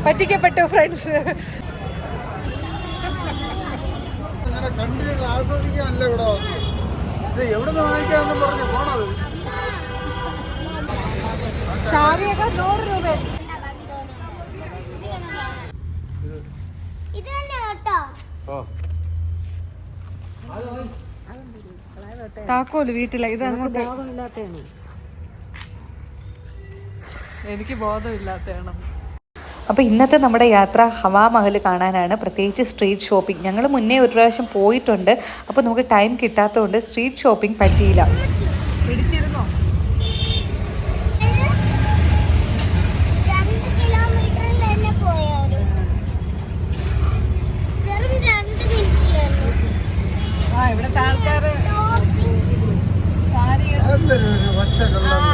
പറ്റിക്കപ്പെട്ടു friends. കണ്ടിട്ട് ആസ്വദിക്കാനല്ല ഇവിടെ എവിടെ നിന്ന് വാങ്ങിക്കാമെന്നും പറഞ്ഞ് പോണത്. സാരിയൊക്കെ 100 രൂപ. താക്കോല് വീട്ടില. ഇത് അങ്ങോട്ട് എനിക്ക് ബോധമില്ലാത്തതാണ്. അപ്പോൾ ഇന്നത്തെ നമ്മുടെ യാത്ര ഹവാ മഹൽ കാണാനാണ്, പ്രത്യേകിച്ച് സ്ട്രീറ്റ് ഷോപ്പിംഗ്. ഞങ്ങൾ മുന്നേ ഒരു പ്രാവശ്യം പോയിട്ടുണ്ട്. അപ്പോൾ നമുക്ക് ടൈം കിട്ടാത്തതുകൊണ്ട് സ്ട്രീറ്റ് ഷോപ്പിംഗ് പറ്റിയില്ല. പിടിച്ചിരുന്നോ? ഇവിടുത്തെ ആൾക്കാർ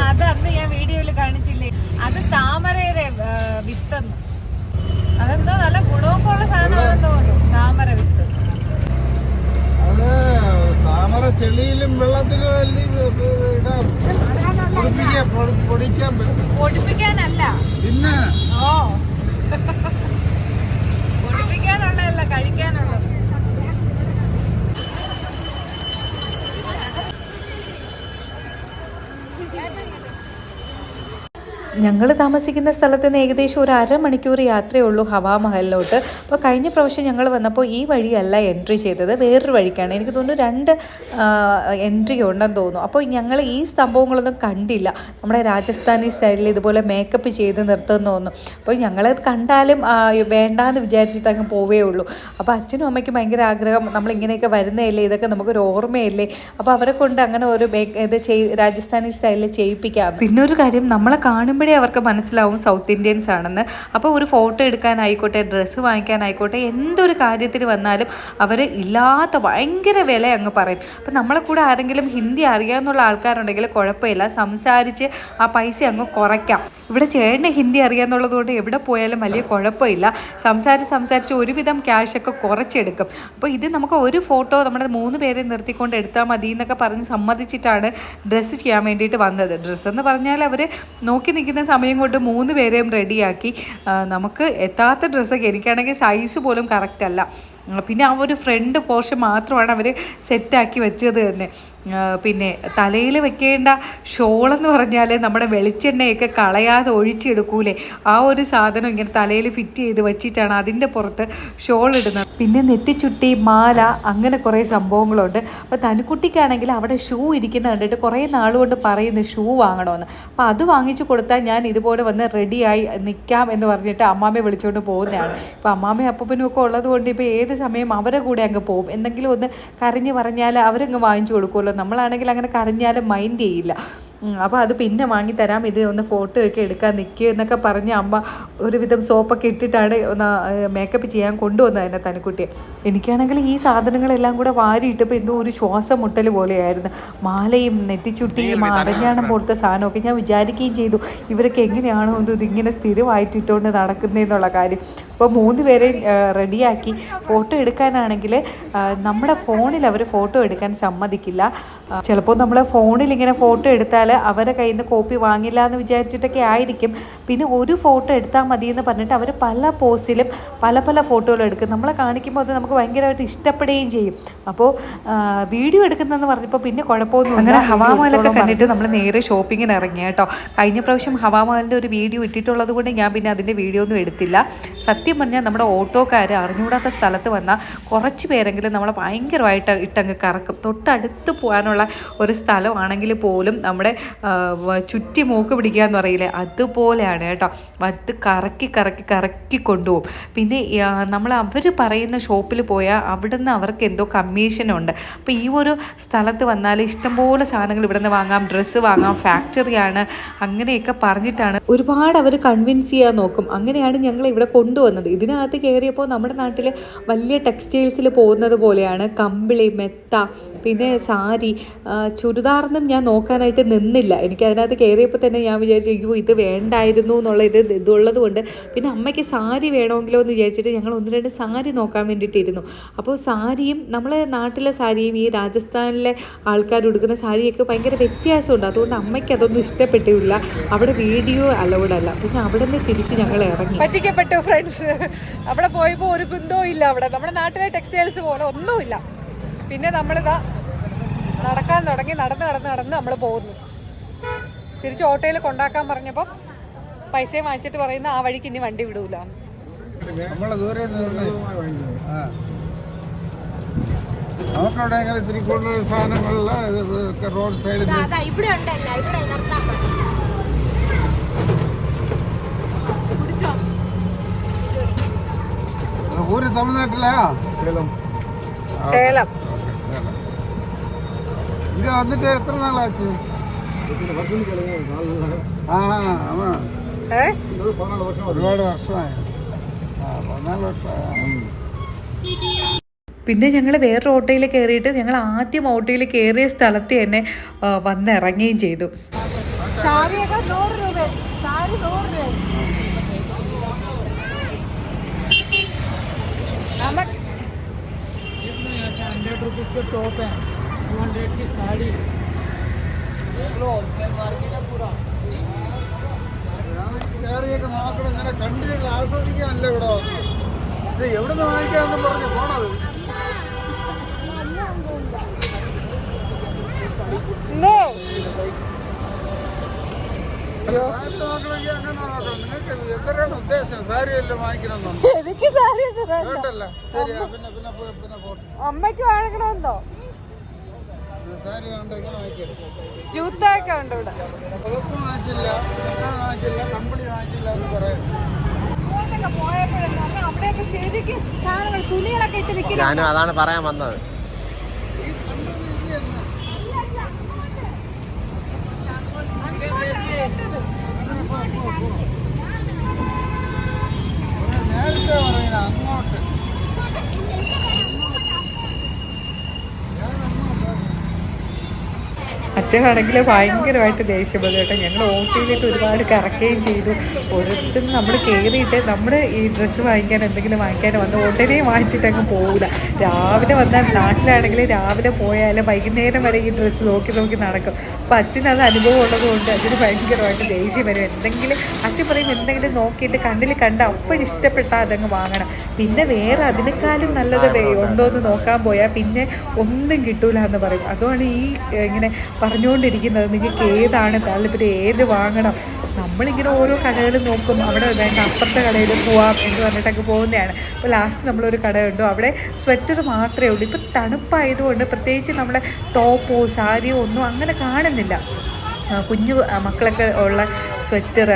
അത് അന്ന് ഞാൻ വീഡിയോയിൽ കാണിച്ചില്ലേ, അത് താമരയുടെ വിത്തെന്ന്. അതെന്തോ നല്ല ഗുണമൊക്കെ ഉള്ള സാധനമാണെന്ന് തോന്നുന്നു, താമര വിത്ത്. അത് താമര ചെളിയിലും വെള്ളത്തിലും പൊടിപ്പിക്കാനല്ല, പിന്നെ പൊടിപ്പിക്കാനുള്ളതല്ല, കഴിക്കാനുള്ളത്. ഞങ്ങൾ താമസിക്കുന്ന സ്ഥലത്ത് നിന്ന് ഏകദേശം ഒരു അരമണിക്കൂർ യാത്രയേ ഉള്ളൂ ഹവാ മഹലിലോട്ട്. അപ്പോൾ കഴിഞ്ഞ പ്രാവശ്യം ഞങ്ങൾ വന്നപ്പോൾ ഈ വഴിയല്ല എൻട്രി ചെയ്തത്, വേറൊരു വഴിക്കാണ്. എനിക്ക് തോന്നുന്നു 2 എൻട്രി ഉണ്ടെന്ന് തോന്നുന്നു. അപ്പോൾ ഞങ്ങൾ ഈ സംഭവങ്ങളൊന്നും കണ്ടില്ല. നമ്മുടെ രാജസ്ഥാനി സ്റ്റൈലിൽ ഇതുപോലെ മേക്കപ്പ് ചെയ്ത് നിർത്തുമെന്ന് തോന്നുന്നു. അപ്പോൾ ഞങ്ങളത് കണ്ടാലും വേണ്ടാന്ന് വിചാരിച്ചിട്ട് അങ്ങ് പോവേ ഉള്ളൂ. അപ്പോൾ അച്ഛനും അമ്മയ്ക്കും ഭയങ്കര ആഗ്രഹം, നമ്മളിങ്ങനെയൊക്കെ വരുന്നതല്ലേ, ഇതൊക്കെ നമുക്കൊരു ഓർമ്മയല്ലേ. അപ്പോൾ അവരെ കൊണ്ട് അങ്ങനെ ഒരു രാജസ്ഥാനി സ്റ്റൈലിൽ ചെയ്യിപ്പിക്കാം. പിന്നെ ഒരു കാര്യം, നമ്മളെ കാണുമ്പോഴേ അവർക്ക് മനസ്സിലാവും സൗത്ത് ഇന്ത്യൻസ് ആണെന്ന്. അപ്പോൾ ഒരു ഫോട്ടോ എടുക്കാനായിക്കോട്ടെ, ഡ്രസ്സ് വാങ്ങിക്കാനായിക്കോട്ടെ, എന്തൊരു കാര്യത്തിന് വന്നാലും അവർ ഇല്ലാത്ത ഭയങ്കര വില അങ്ങ് പറയും. അപ്പം നമ്മളെ കൂടെ ആരെങ്കിലും ഹിന്ദി അറിയാമെന്നുള്ള ആൾക്കാരുണ്ടെങ്കിൽ കുഴപ്പമില്ല, സംസാരിച്ച് ആ പൈസ അങ്ങ് കുറയ്ക്കാം. ഇവിടെ ചേട്ടന് ഹിന്ദി അറിയാമെന്നുള്ളത് കൊണ്ട് എവിടെ പോയാലും വലിയ കുഴപ്പമില്ല, സംസാരിച്ച് ഒരുവിധം ക്യാഷൊക്കെ കുറച്ചെടുക്കും. അപ്പോൾ ഇത് നമുക്ക് ഒരു ഫോട്ടോ നമ്മുടെ 3 പേരെ നിർത്തിക്കൊണ്ട് എടുത്താൽ മതി എന്നൊക്കെ പറഞ്ഞ് സമ്മതിച്ചിട്ടാണ് ഡ്രസ്സ് ചെയ്യാൻ വേണ്ടിയിട്ട് വന്നത്. ഡ്രസ്സെന്ന് പറഞ്ഞാൽ അവർ നോക്കി നിൽക്കുന്ന സമയം കൊണ്ട് 3 പേരെയും റെഡിയാക്കി. നമുക്ക് എത്താത്ത ഡ്രസ്സൊക്കെ, എനിക്കാണെങ്കിൽ സൈസ് പോലും കറക്റ്റ് അല്ല. പിന്നെ ആ ഒരു ഫ്രണ്ട് പോർഷൻ മാത്രമാണ് അവർ സെറ്റാക്കി വെച്ചത് തന്നെ. പിന്നെ തലയിൽ വെക്കേണ്ട ഷോളെന്ന് പറഞ്ഞാൽ നമ്മുടെ വെളിച്ചെണ്ണയൊക്കെ കളയാതെ ഒഴിച്ചെടുക്കൂലേ, ആ ഒരു സാധനം ഇങ്ങനെ തലയിൽ ഫിറ്റ് ചെയ്ത് വെച്ചിട്ടാണ് അതിൻ്റെ പുറത്ത് ഷോൾ ഇടുന്നത്. പിന്നെ നെറ്റിച്ചുട്ടി, മാല, അങ്ങനെ കുറേ സംഭവങ്ങളുണ്ട്. അപ്പോൾ തനുക്കുട്ടിക്കാണെങ്കിൽ അവിടെ ഷൂ ഇരിക്കുന്ന കണ്ടിട്ട് കുറേ നാളുകൊണ്ട് പറയുന്നു ഷൂ വാങ്ങണമെന്ന്. അപ്പോൾ അത് വാങ്ങിച്ചു കൊടുത്താൽ ഞാൻ ഇതുപോലെ വന്ന് റെഡിയായി നിൽക്കാം എന്ന് പറഞ്ഞിട്ട് അമ്മാമ്മയെ വിളിച്ചുകൊണ്ട് പോകുന്നതാണ്. ഇപ്പോൾ അമ്മാമ്മയും അപ്പൂപ്പനും ഒക്കെ ഉള്ളത് കൊണ്ട് ഇപ്പോൾ ഏത് സമയം അവരെ കൂടെ അങ്ങ് പോകും. എന്തെങ്കിലും ഒന്ന് കരഞ്ഞ് പറഞ്ഞാൽ അവരങ്ങ് വാങ്ങിച്ചു കൊടുക്കുമല്ലോ. നമ്മളാണെങ്കിൽ അങ്ങനെ കരഞ്ഞാലും മൈൻഡ് ചെയ്യില്ല. അപ്പോൾ അത് പിന്നെ വാങ്ങിത്തരാം, ഇത് ഒന്ന് ഫോട്ടോ ഒക്കെ എടുക്കാൻ നിൽക്കുക എന്നൊക്കെ പറഞ്ഞ് അമ്മ ഒരുവിധം സോപ്പൊക്കെ ഇട്ടിട്ടാണ് ഒന്ന് മേക്കപ്പ് ചെയ്യാൻ കൊണ്ടുവന്നത് തന്നെ തനുക്കുട്ടിയെ. എനിക്കാണെങ്കിൽ ഈ സാധനങ്ങളെല്ലാം കൂടെ വാരിയിട്ടപ്പോൾ എന്തോ ഒരു ശ്വാസം മുട്ടൽ പോലെയായിരുന്നു. മാലയും നെറ്റിച്ചുട്ടിയും അരഞ്ഞാണം പോലത്തെ സാധനമൊക്കെ ഞാൻ വിചാരിക്കുകയും ചെയ്തു, ഇവരൊക്കെ എങ്ങനെയാണോ എന്തോ ഇതിങ്ങനെ സ്ഥിരമായിട്ട് ഇട്ടുകൊണ്ട് നടക്കുന്നതെന്നുള്ള കാര്യം. അപ്പോൾ 3 പേരെ റെഡിയാക്കി. ഫോട്ടോ എടുക്കാനാണെങ്കിൽ നമ്മുടെ ഫോണിൽ അവർ ഫോട്ടോ എടുക്കാൻ സമ്മതിക്കില്ല. ചിലപ്പോൾ നമ്മൾ ഫോണിൽ ഇങ്ങനെ ഫോട്ടോ എടുത്താൽ അവരെ കയ്യിൽ നിന്ന് കോപ്പി വാങ്ങില്ല എന്ന് വിചാരിച്ചിട്ടൊക്കെ ആയിരിക്കും. പിന്നെ ഒരു ഫോട്ടോ എടുത്താൽ മതി എന്ന് പറഞ്ഞിട്ട് അവർ പല പോസിലും പല ഫോട്ടോകളും എടുക്കും. നമ്മളെ കാണിക്കുമ്പോൾ അത് നമുക്ക് ഭയങ്കരമായിട്ട് ഇഷ്ടപ്പെടുകയും ചെയ്യും. അപ്പോൾ വീഡിയോ എടുക്കുന്നതെന്ന് പറഞ്ഞപ്പോൾ പിന്നെ കുഴപ്പമൊന്നും. അങ്ങനെ ഹവാമഹലൊക്കെ കണ്ടിട്ട് നമ്മൾ നേരെ ഷോപ്പിങ്ങിന് ഇറങ്ങി കേട്ടോ. കഴിഞ്ഞ പ്രാവശ്യം ഹവാമഹലിൻ്റെ ഒരു വീഡിയോ ഇട്ടിട്ടുള്ളത് കൊണ്ട് ഞാൻ പിന്നെ അതിൻ്റെ വീഡിയോ ഒന്നും എടുത്തില്ല. സത്യം പറഞ്ഞാൽ നമ്മുടെ ഓട്ടോക്കാർ അറിഞ്ഞുകൂടാത്ത സ്ഥലത്ത് വന്നാൽ കുറച്ച് പേരെങ്കിലും നമ്മളെ ഭയങ്കരമായിട്ട് ഇട്ടങ്ങ് കറക്കും. തൊട്ടടുത്ത് പോകാനുള്ള ഒരു സ്ഥലമാണെങ്കിൽ പോലും നമ്മുടെ ചുറ്റി മൂക്ക് പിടിക്കുക എന്ന് പറയില്ലേ, അതുപോലെയാണ് കേട്ടോ. മറ്റ് കറക്കി കൊണ്ടുപോകും. പിന്നെ നമ്മൾ അവർ പറയുന്ന ഷോപ്പിൽ പോയാൽ അവിടെ നിന്ന് അവർക്ക് എന്തോ കമ്മീഷനുണ്ട്. അപ്പോൾ ഈ ഒരു സ്ഥലത്ത് വന്നാൽ ഇഷ്ടംപോലെ സാധനങ്ങൾ ഇവിടെ നിന്ന് വാങ്ങാം, ഡ്രസ്സ് വാങ്ങാം, ഫാക്ടറിയാണ്, അങ്ങനെയൊക്കെ പറഞ്ഞിട്ടാണ് ഒരുപാട് അവർ കൺവിൻസ് ചെയ്യാൻ നോക്കും. അങ്ങനെയാണ് ഞങ്ങൾ ഇവിടെ കൊണ്ടുവന്നത്. കൊണ്ടുവന്നത്. ഇതിനകത്ത് കയറിയപ്പോൾ നമ്മുടെ നാട്ടിൽ വലിയ ടെക്സ്റ്റൈൽസിൽ പോകുന്നത് പോലെയാണ്. കമ്പിളി, മെത്ത, പിന്നെ സാരി, ചുരിദാറൊന്നും ഞാൻ നോക്കാനായിട്ട് നിന്നില്ല. എനിക്ക് അതിനകത്ത് കയറിയപ്പോൾ തന്നെ ഞാൻ വിചാരിച്ചു അയ്യോ ഇത് വേണ്ടായിരുന്നു എന്നുള്ള ഇതുള്ളത് കൊണ്ട് പിന്നെ അമ്മയ്ക്ക് സാരി വേണമെങ്കിലോ എന്ന് വിചാരിച്ചിട്ട് ഞങ്ങൾ 1-2 സാരി നോക്കാൻ വേണ്ടിയിട്ടിരുന്നു. അപ്പോൾ സാരിയും നമ്മളെ നാട്ടിലെ സാരിയും ഈ രാജസ്ഥാനിലെ ആൾക്കാർ ഉടുക്കുന്ന സാരിയൊക്കെ ഭയങ്കര വ്യത്യാസമുണ്ട്. അതുകൊണ്ട് അമ്മയ്ക്ക് അതൊന്നും ഇഷ്ടപ്പെട്ടില്ല. അവിടെ വീഡിയോ അലൗഡ് അല്ല. പിന്നെ അവിടെ നിന്ന് തിരിച്ച് ഞങ്ങൾ ഇറങ്ങി. പറ്റിക്കപ്പെട്ടു ഫ്രണ്ട്സ്. അവിടെ പോയപ്പോൾ ഒരു കുന്തവും ഇല്ല. അവിടെ നമ്മുടെ നാട്ടിലെ ടെക്സ്റ്റൈൽസ് പോലെ ഒന്നുമില്ല. പിന്നെ നമ്മളിതാ നടക്കാൻ തുടങ്ങി. നടന്ന് നമ്മൾ പോകുന്നു. തിരിച്ച് ഓട്ടോയിൽ കൊണ്ടാക്കാൻ പറഞ്ഞപ്പോൾ പൈസയും വാങ്ങിച്ചിട്ട് പറയുന്ന ആ വഴിക്ക് ഇനി വണ്ടി വിടൂല. നമുക്കവിടെ ഇത്തിരി കൂടുതൽ സാധനങ്ങളില് റോഡ് സൈഡിൽ ഊര് തമിഴ്നാട്ടിലാ? സേലം. ഇங்க വന്നിട്ട് എത്ര നാളാച്ചു? ഒരുപാട് വർഷമായി. 14 വർഷമായി. പിന്നെ ഞങ്ങൾ വേറൊരു ഓട്ടോയിൽ കയറിയിട്ട് ഞങ്ങൾ ആദ്യം ഓട്ടോയിൽ കയറിയ സ്ഥലത്ത് തന്നെ വന്നിറങ്ങുകയും ചെയ്തു. സാരിയൊക്കെ 100 രൂപ. സാരി 100 രൂപ. നമുക്ക് 100 रुपीस के टॉप है, 200 की साड़ी. കയറിയൊക്കെ നോക്കണം. ഇങ്ങനെ കണ്ടിട്ട് ആസ്വദിക്കാനല്ല ഇവിടെ വന്നത്. ഇത് എവിടെ നിന്ന് വാങ്ങിക്കാമെന്ന് പറഞ്ഞ് പോണത്. നോക്കണമെങ്കിൽ അങ്ങനെ നോക്കണം. നിങ്ങൾക്ക് എത്രയാണ് ഉദ്ദേശം? സാരി എല്ലാം വാങ്ങിക്കണമെന്നുണ്ട്. എനിക്ക് സാരി വേണ്ടല്ല. ശരി, പിന്നെ പോട്ടെ. അമ്മയ്ക്ക് വാങ്ങിക്കണമെന്നോ? സാരി വേണ്ടെങ്കിൽ വാങ്ങിക്കരുത്. ജൂത്തൊക്കെ ഉണ്ട് ഇവിടെ. പുതപ്പ് വാങ്ങിച്ചില്ല, വാങ്ങിച്ചില്ല, കമ്പിളി വാങ്ങിച്ചില്ല എന്ന് പറയുന്നു. അവിടെയൊക്കെ ശരിക്കും സാധനങ്ങൾ, തുണികളൊക്കെ ഇട്ട് വിൽക്കുന്നു. ഞാനും അതാണ് പറയാൻ വന്നത്. നേരത്തെ പറയുന്നത് അങ്ങോട്ട്. അച്ഛനാണെങ്കിൽ ഭയങ്കരമായിട്ട് ദേഷ്യം വന്നു കേട്ടോ. ഞങ്ങൾ ഓട്ടോയിലിട്ട് ഒരുപാട് കറക്കുകയും ചെയ്തു. ഓരോരുത്തരും നമ്മൾ കയറിയിട്ട് നമ്മുടെ ഈ ഡ്രസ്സ് വാങ്ങിക്കാൻ എന്തെങ്കിലും വാങ്ങിക്കാൻ വന്ന് ഓട്ടോയിലേ വാങ്ങിച്ചിട്ട് അങ്ങ് പോകില്ല. രാവിലെ വന്നാൽ നാട്ടിലാണെങ്കിൽ രാവിലെ പോയാൽ വൈകുന്നേരം വരെ ഈ ഡ്രസ്സ് നോക്കി നടക്കും. അപ്പോൾ അച്ഛനത് അനുഭവം ഉള്ളതുകൊണ്ട് അച്ഛന് ഭയങ്കരമായിട്ട് ദേഷ്യം വരും. എന്തെങ്കിലും അച്ഛൻ പറയും എന്തെങ്കിലും നോക്കിയിട്ട് കണ്ണിൽ കണ്ട് അപ്പോഴും ഇഷ്ടപ്പെട്ടാൽ അതങ്ങ് വാങ്ങണം. പിന്നെ വേറെ അതിനേക്കാളും നല്ലത് ഉണ്ടോ എന്ന് നോക്കാൻ പോയാൽ പിന്നെ ഒന്നും കിട്ടൂല എന്ന് പറയും. അതുകൊണ്ട് ഈ ഇങ്ങനെ പറഞ്ഞുകൊണ്ടിരിക്കുന്നത് നിങ്ങൾക്ക് ഏതാണ് താല്പര്യം, ഏത് വാങ്ങണം. നമ്മളിങ്ങനെ ഓരോ കടകളും നോക്കും. അവിടെ വേണ്ട അപ്പുറത്തെ കടയിൽ പോവാം എന്ന് പറഞ്ഞിട്ടൊക്കെ പോകുന്നതാണ്. അപ്പോൾ ലാസ്റ്റ് നമ്മളൊരു കട കണ്ടു. അവിടെ സ്വെറ്റർ മാത്രമേ ഉള്ളൂ. ഇപ്പോൾ തണുപ്പായതുകൊണ്ട് പ്രത്യേകിച്ച് നമ്മളെ ടോപ്പോ സാരിയോ ഒന്നും അങ്ങനെ കാണുന്നില്ല. കുഞ്ഞു മക്കളൊക്കെ ഉള്ള സ്വെറ്റർ,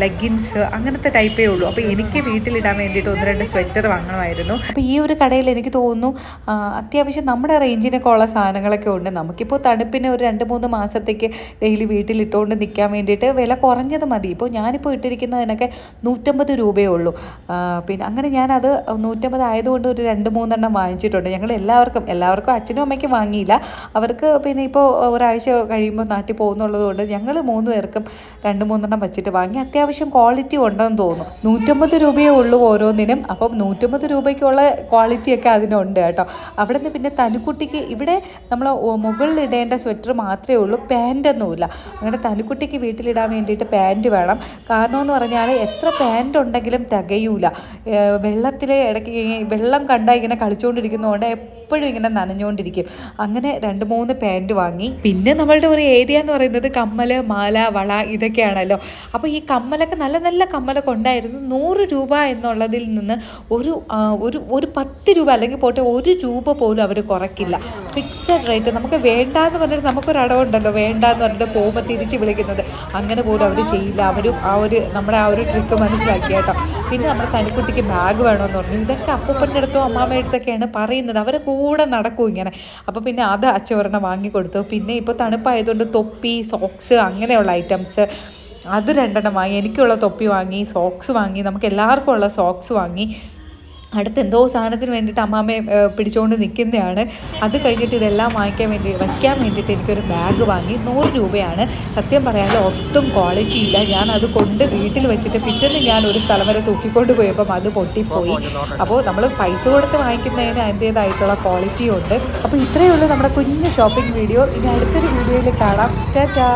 ലെഗിൻസ് അങ്ങനത്തെ ടൈപ്പേ ഉള്ളൂ. അപ്പോൾ എനിക്ക് വീട്ടിലിടാൻ വേണ്ടിയിട്ട് 1-2 സ്വെറ്റർ വാങ്ങണമായിരുന്നു. അപ്പോൾ ഈ ഒരു കടയിൽ എനിക്ക് തോന്നുന്നു അത്യാവശ്യം നമ്മുടെ റേഞ്ചിനൊക്കെ ഉള്ള സാധനങ്ങളൊക്കെ ഉണ്ട്. നമുക്കിപ്പോൾ തണുപ്പിന് ഒരു 2-3 മാസത്തേക്ക് ഡെയിലി വീട്ടിലിട്ടുകൊണ്ട് നിൽക്കാൻ വേണ്ടിയിട്ട് വില കുറഞ്ഞത് മതി. ഇപ്പോൾ ഞാനിപ്പോൾ ഇട്ടിരിക്കുന്നതിനൊക്കെ 150 രൂപയേ ഉള്ളൂ. പിന്നെ അങ്ങനെ ഞാനത് 150 ആയതുകൊണ്ട് ഒരു 2-3 എണ്ണം വാങ്ങിച്ചിട്ടുണ്ട്. ഞങ്ങൾ എല്ലാവർക്കും അച്ഛനും അമ്മയ്ക്കും വാങ്ങിയില്ല. അവർക്ക് പിന്നെ ഇപ്പോൾ ഒരാഴ്ച കഴിയുമ്പോൾ നാട്ടിൽ പോകുന്നുള്ളത് കൊണ്ട് ഞങ്ങൾ 3 പേർക്കും 2-3 എണ്ണം വെച്ചിട്ട് വാങ്ങി. അത്യാവശ്യം ക്വാളിറ്റി ഉണ്ടെന്ന് തോന്നുന്നു. 150 രൂപയേ ഉള്ളൂ ഓരോന്നിനും. അപ്പം 150 രൂപയ്ക്കുള്ള ക്വാളിറ്റിയൊക്കെ അതിനുണ്ട് കേട്ടോ. അവിടെ നിന്ന് പിന്നെ തനുക്കുട്ടിക്ക് ഇവിടെ നമ്മൾ മുകളിൽ ഇടേണ്ട സ്വെറ്റർ മാത്രമേ ഉള്ളൂ, പാൻറ്റൊന്നുമില്ല. അങ്ങനെ തനുക്കുട്ടിക്ക് വീട്ടിലിടാൻ വേണ്ടിയിട്ട് പാൻറ്റ് വേണം. കാരണമെന്ന് പറഞ്ഞാൽ എത്ര പാൻറ്റ് ഉണ്ടെങ്കിലും തികയൂല. വെള്ളത്തിൽ ഇടയ്ക്ക് വെള്ളം കണ്ടാൽ ഇങ്ങനെ കളിച്ചുകൊണ്ടിരിക്കുന്നതുകൊണ്ട് എപ്പോഴും ഇങ്ങനെ നനഞ്ഞുകൊണ്ടിരിക്കും. അങ്ങനെ 2-3 പാൻറ്റ് വാങ്ങി. പിന്നെ നമ്മളുടെ ഒരു ഏരിയ എന്ന് പറയുന്നത് കമ്മൽ, മാല, വള ഇതൊക്കെയാണല്ലോ. അപ്പോൾ ഈ കമ്മലൊക്കെ നല്ല നല്ല കമ്മലൊക്കെ ഉണ്ടായിരുന്നു. 100 രൂപ എന്നുള്ളതിൽ നിന്ന് ഒരു 10 രൂപ അല്ലെങ്കിൽ പോട്ടെ 1 രൂപ പോലും അവർ കുറയ്ക്കില്ല. Fixed rate. നമുക്ക് വേണ്ടാന്ന് പറഞ്ഞിട്ട് നമുക്കൊരടവുണ്ടല്ലോ, വേണ്ടാന്ന് പറഞ്ഞിട്ട് പോകുമ്പോൾ തിരിച്ച് വിളിക്കുന്നത്. അങ്ങനെ പോലും അവർ ചെയ്യില്ല. അവരും നമ്മുടെ ആ ഒരു ട്രിക്ക് മനസ്സിലാക്കി കേട്ടോ. പിന്നെ നമ്മുടെ തനിക്കുട്ടിക്ക് ബാഗ് വേണമെന്ന് പറഞ്ഞു. ഇതൊക്കെ അപ്പൂപ്പൻ്റെ അടുത്തോ അമ്മാമ്മയുടെ അടുത്തൊക്കെയാണ് പറയുന്നത്. അവരെ കൂടെ നടക്കും ഇങ്ങനെ. അപ്പോൾ പിന്നെ അത് അച്ഛൻ ഒരെണ്ണം വാങ്ങിക്കൊടുത്തു. പിന്നെ ഇപ്പോൾ തണുപ്പായതുകൊണ്ട് തൊപ്പി, സോക്സ് അങ്ങനെയുള്ള ഐറ്റംസ് അത് 2 വാങ്ങി, എനിക്കുള്ള തൊപ്പി വാങ്ങി, സോക്സ് വാങ്ങി, നമുക്ക് എല്ലാവർക്കും ഉള്ള സോക്സ് വാങ്ങി. അടുത്ത് എന്തോ സാധനത്തിന് വേണ്ടിയിട്ട് അമ്മാമ്മയെ പിടിച്ചുകൊണ്ട് നിൽക്കുന്നതാണ്. അത് കഴിഞ്ഞിട്ട് ഇതെല്ലാം വയ്ക്കാൻ വേണ്ടിയിട്ട് എനിക്കൊരു ബാഗ് വാങ്ങി. 100 രൂപയാണ്. സത്യം പറയാനുള്ള ഒട്ടും ക്വാളിറ്റി ഇല്ല. ഞാൻ അത് കൊണ്ട് വീട്ടിൽ വെച്ചിട്ട് പിറ്റേന്ന് ഞാൻ ഒരു സ്ഥലം വരെ തൂക്കിക്കൊണ്ട് പോയപ്പം അത് പൊട്ടിപ്പോയി. അപ്പോൾ നമ്മൾ പൈസ കൊടുത്ത് വാങ്ങിക്കുന്നതിന് അതിൻ്റേതായിട്ടുള്ള ക്വാളിറ്റിയും ഉണ്ട്. അപ്പോൾ ഇത്രയേ ഉള്ളൂ നമ്മുടെ കുഞ്ഞു ഷോപ്പിംഗ് വീഡിയോ. ഇനി അടുത്തൊരു വീഡിയോയിൽ കാണാം. ടാറ്റാ.